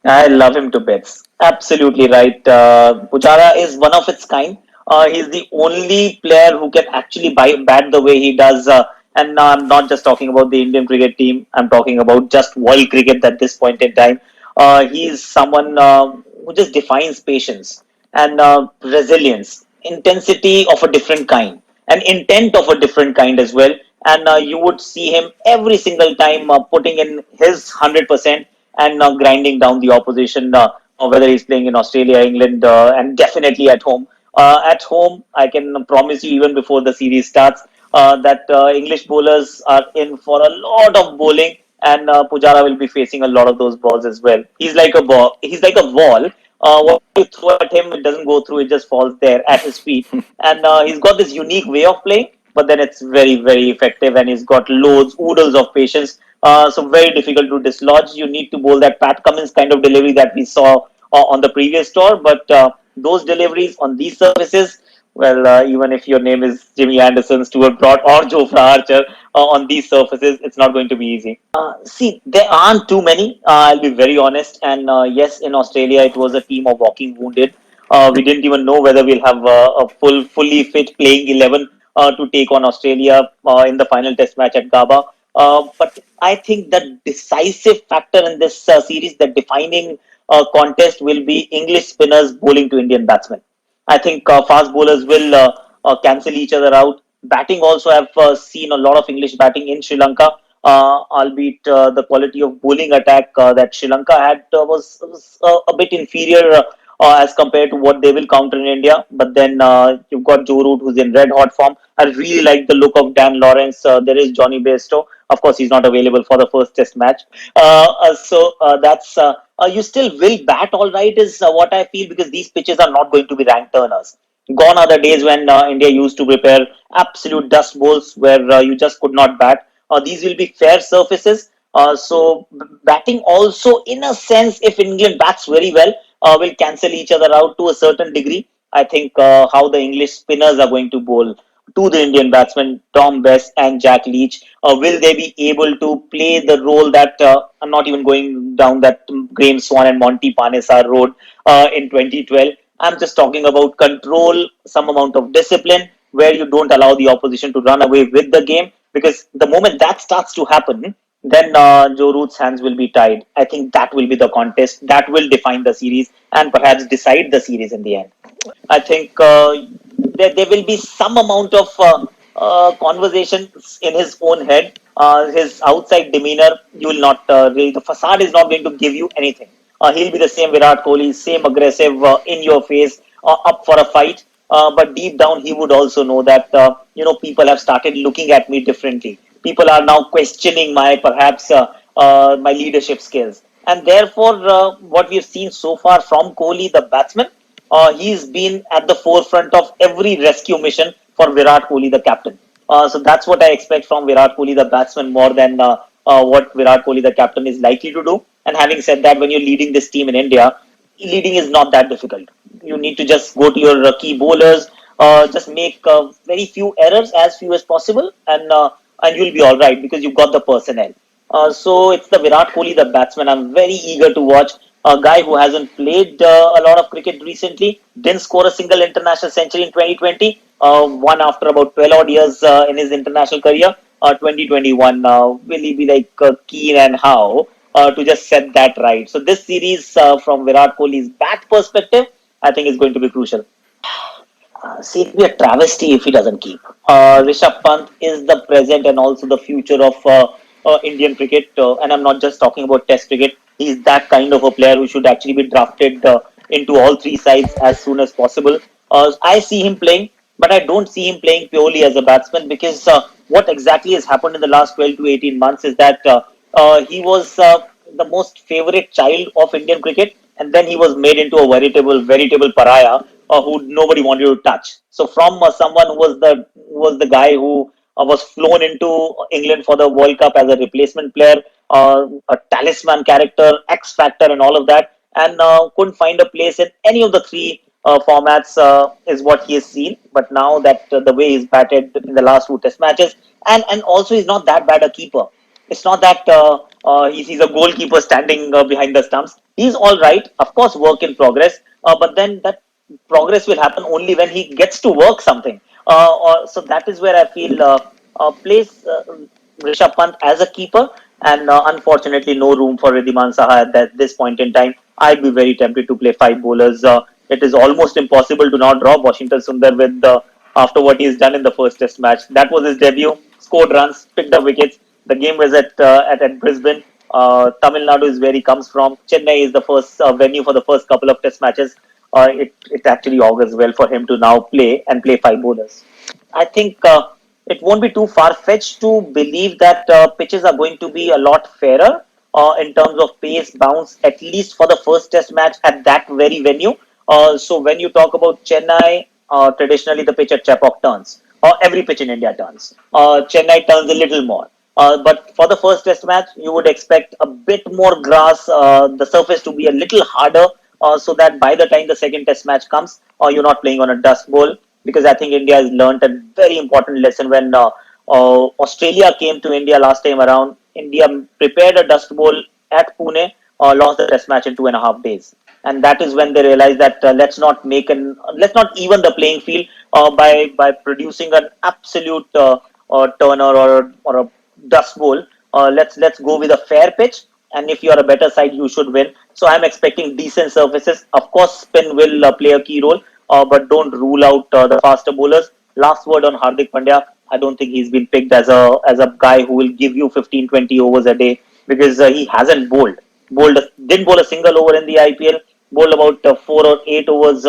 I love him to bits. Absolutely right. Pujara is one of its kind. He's the only player who can actually bat the way he does. And I'm not just talking about the Indian cricket team. I'm talking about just world cricket at this point in time. He's someone who just defines patience and resilience, intensity of a different kind, and intent of a different kind as well. And you would see him every single time putting in his 100% and grinding down the opposition, whether he's playing in Australia, England, and definitely at home. At home, I can promise you, even before the series starts, that English bowlers are in for a lot of bowling, and Pujara will be facing a lot of those balls as well. He's like a ball. He's like a wall. What you throw at him, it doesn't go through. It just falls there at his feet. And he's got this unique way of playing, but then it's very, very effective, and he's got loads, oodles of patience. So very difficult to dislodge. You need to bowl that Pat Cummins kind of delivery that we saw on the previous tour, but those deliveries on these surfaces, well, even if your name is Jimmy Anderson, Stuart Broad, or Jofra Archer, on these surfaces, it's not going to be easy. See, there aren't too many. I'll be very honest. And yes, in Australia, it was a team of walking wounded. We didn't even know whether we'll have a fully fit playing 11 to take on Australia in the final Test match at Gaba. But I think the decisive factor in this series, the defining contest, will be English spinners bowling to Indian batsmen. I think fast bowlers will cancel each other out. Batting also, have seen a lot of English batting in Sri Lanka, albeit the quality of bowling attack that Sri Lanka had was a bit inferior as compared to what they will counter in India. But then you've got Joe Root, who's in red hot form. I really like the look of Dan Lawrence. There is Johnny Bairstow. Of course, he's not available for the first Test match. That's you still will bat all right, is what I feel, because these pitches are not going to be rank turners. Gone are the days when India used to prepare absolute dust bowls where you just could not bat. These will be fair surfaces. Batting also, in a sense, if England bats very well, will cancel each other out to a certain degree. I think how the English spinners are going to bowl to the Indian batsmen, Tom Best and Jack Leach. Will they be able to play the role that I'm not even going down that Graham Swan and Monty Panesar road in 2012? I'm just talking about control, some amount of discipline, where you don't allow the opposition to run away with the game. Because the moment that starts to happen, then Joe Root's hands will be tied. I think that will be the contest that will define the series and perhaps decide the series in the end. I think there will be some amount of conversation in his own head. His outside demeanor, you will not really, the facade is not going to give you anything. He'll be the same Virat Kohli, same aggressive, in your face, up for a fight. But deep down, he would also know that people have started looking at me differently. People are now questioning my perhaps my leadership skills, and therefore, what we've seen so far from Kohli, the batsman, he's been at the forefront of every rescue mission for Virat Kohli, the captain. So that's what I expect from Virat Kohli, the batsman, more than what Virat Kohli, the captain, is likely to do. And having said that, when you're leading this team in India, leading is not that difficult. You need to just go to your key bowlers, just make very few errors, as few as possible, and you'll be all right because you've got the personnel. So it's the Virat Kohli, the batsman. I'm very eager to watch a guy who hasn't played a lot of cricket recently, didn't score a single international century in 2020, one after about 12 odd years in his international career. 2021, will he be like keen and how to just set that right? So this series, from Virat Kohli's bat perspective, I think is going to be crucial. See, it'd be a travesty if he doesn't keep. Rishabh Pant is the present and also the future of Indian cricket, and I'm not just talking about Test cricket. He's that kind of a player who should actually be drafted into all three sides as soon as possible. I see him playing, but I don't see him playing purely as a batsman, because what exactly has happened in the last 12 to 18 months is that he was the most favorite child of Indian cricket, and then he was made into a veritable pariah who nobody wanted to touch. So from someone who was the guy who was flown into England for the World Cup as a replacement player, a talisman character, X Factor, and all of that, and couldn't find a place in any of the three formats, is what he has seen. But now that the way he's batted in the last two Test matches, and also he's not that bad a keeper. It's not that he's a goalkeeper standing behind the stumps. He's all right, of course, work in progress, but then that progress will happen only when he gets to work something. So that is where I feel plays Rishabh Pant as a keeper, and unfortunately, no room for Ridhiman Saha at this point in time. I'd be very tempted to play five bowlers. It is almost impossible to now drop Washington Sundar with after what he's done in the first Test match. That was his debut. Scored runs, picked up wickets. The game was at Brisbane. Tamil Nadu is where he comes from. Chennai is the first venue for the first couple of Test matches. It actually augurs well for him to now play five bowlers. I think it won't be too far fetched to believe that pitches are going to be a lot fairer in terms of pace, bounce, at least for the first Test match at that very venue. So when you talk about Chennai, traditionally the pitch at Chepauk turns, or every pitch in India turns. Chennai turns a little more. But for the first Test match, you would expect a bit more grass, the surface to be a little harder, so that by the time the second Test match comes, you're not playing on a dust bowl. Because I think India has learned a very important lesson when Australia came to India last time around. India prepared a dust bowl at Pune, lost the Test match in 2.5 days, and that is when they realized that let's not even the playing field by producing an absolute turner or a dust bowl. Let's go with a fair pitch, and if you are a better side, you should win. So I'm expecting decent surfaces. Of course, spin will play a key role, but don't rule out the faster bowlers. Last word on Hardik Pandya. I don't think he's been picked as a guy who will give you 15-20 overs a day because he hasn't bowled didn't bowl a single over in the IPL. Bowled about 4 or 8 overs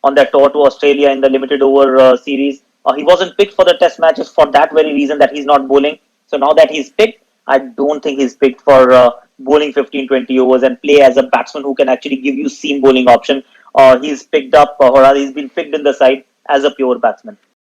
on that tour to Australia in the limited over series. He wasn't picked for the Test matches for that very reason that he's not bowling. So now that he's picked, I don't think he's picked for bowling 15-20 overs and play as a batsman who can actually give you seam bowling option. He's picked up, or he's been picked in the side as a pure batsman.